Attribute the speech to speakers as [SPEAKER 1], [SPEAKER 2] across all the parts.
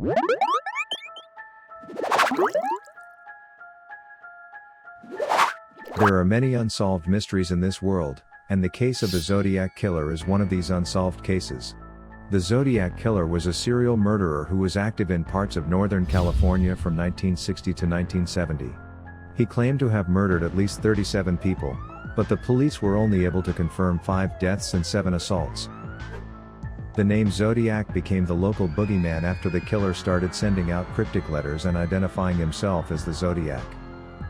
[SPEAKER 1] There are many unsolved mysteries in this world, and the case of the Zodiac Killer is one of these unsolved cases. The Zodiac Killer was a serial murderer who was active in parts of Northern California from 1960 to 1970. He claimed to have murdered at least 37 people, but the police were only able to confirm 5 deaths and 7 assaults. The name Zodiac became the local boogeyman after the killer started sending out cryptic letters and identifying himself as the Zodiac.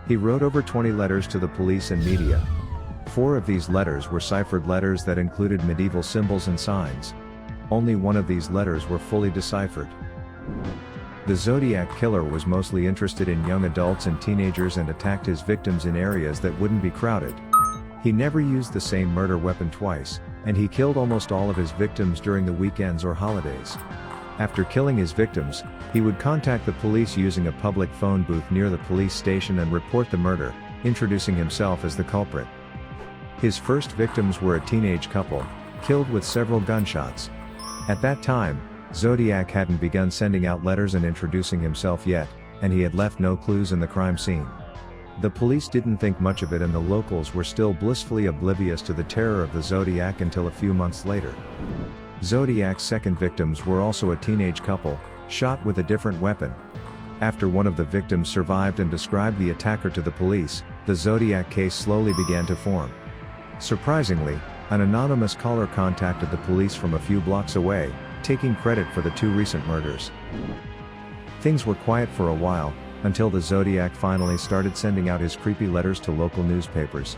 [SPEAKER 1] He wrote over 20 letters to the police and media. 4 of these letters were ciphered letters that included medieval symbols and signs. Only one of these letters were fully deciphered. The Zodiac Killer was mostly interested in young adults and teenagers and attacked his victims in areas that wouldn't be crowded. He never used the same murder weapon twice, and he killed almost all of his victims during the weekends or holidays. After killing his victims, he would contact the police using a public phone booth near the police station and report the murder, introducing himself as the culprit. His first victims were a teenage couple, killed with several gunshots. At that time, Zodiac hadn't begun sending out letters and introducing himself yet, and he had left no clues in the crime scene. The police didn't think much of it, and the locals were still blissfully oblivious to the terror of the Zodiac until a few months later. Zodiac's second victims were also a teenage couple, shot with a different weapon. After one of the victims survived and described the attacker to the police, the Zodiac case slowly began to form. Surprisingly, an anonymous caller contacted the police from a few blocks away, taking credit for the 2 recent murders. Things were quiet for a while, until the Zodiac finally started sending out his creepy letters to local newspapers.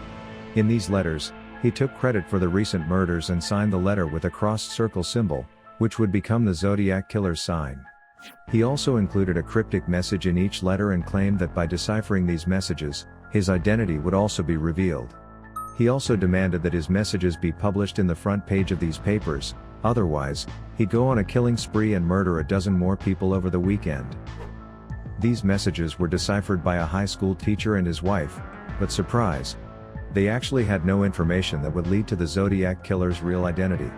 [SPEAKER 1] In these letters, he took credit for the recent murders and signed the letter with a crossed circle symbol, which would become the Zodiac Killer's sign. He also included a cryptic message in each letter and claimed that by deciphering these messages, his identity would also be revealed. He also demanded that his messages be published in the front page of these papers, otherwise, he'd go on a killing spree and murder a dozen more people over the weekend. These messages were deciphered by a high school teacher and his wife, but surprise! They actually had no information that would lead to the Zodiac Killer's real identity.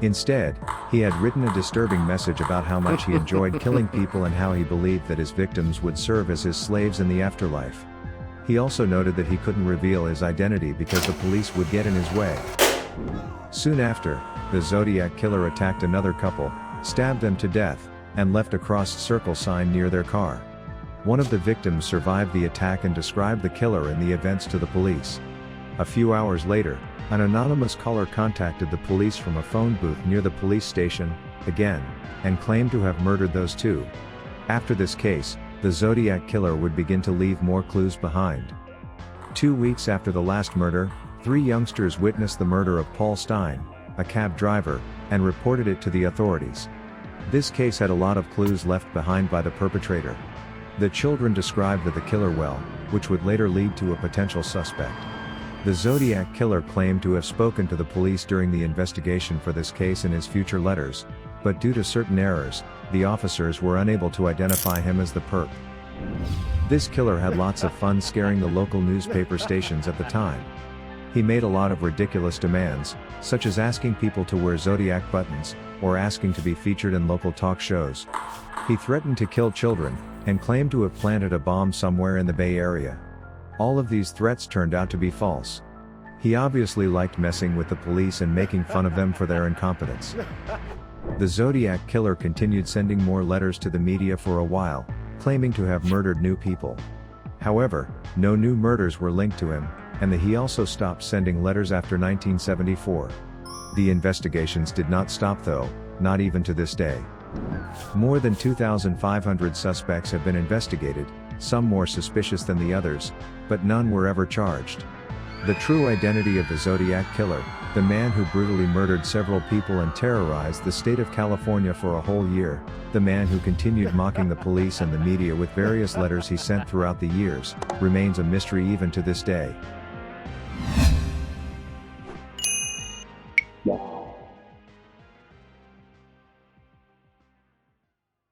[SPEAKER 1] Instead, he had written a disturbing message about how much he enjoyed killing people and how he believed that his victims would serve as his slaves in the afterlife. He also noted that he couldn't reveal his identity because the police would get in his way. Soon after, the Zodiac Killer attacked another couple, stabbed them to death, and left a crossed circle sign near their car. One of the victims survived the attack and described the killer and the events to the police. A few hours later, an anonymous caller contacted the police from a phone booth near the police station, again, and claimed to have murdered those 2. After this case, the Zodiac Killer would begin to leave more clues behind. 2 weeks after the last murder, 3 youngsters witnessed the murder of Paul Stein, a cab driver, and reported it to the authorities. This case had a lot of clues left behind by the perpetrator. The children described the killer well, which would later lead to a potential suspect. The Zodiac Killer claimed to have spoken to the police during the investigation for this case in his future letters, but due to certain errors, the officers were unable to identify him as the perp. This killer had lots of fun scaring the local newspaper stations at the time. He made a lot of ridiculous demands, such as asking people to wear Zodiac buttons, or asking to be featured in local talk shows. He threatened to kill children, and claimed to have planted a bomb somewhere in the Bay Area. All of these threats turned out to be false. He obviously liked messing with the police and making fun of them for their incompetence. The Zodiac Killer continued sending more letters to the media for a while, claiming to have murdered new people. However, no new murders were linked to him, and he also stopped sending letters after 1974. The investigations did not stop though, not even to this day. More than 2,500 suspects have been investigated, some more suspicious than the others, but none were ever charged. The true identity of the Zodiac Killer, the man who brutally murdered several people and terrorized the state of California for a whole year, the man who continued mocking the police and the media with various letters he sent throughout the years, remains a mystery even to this day.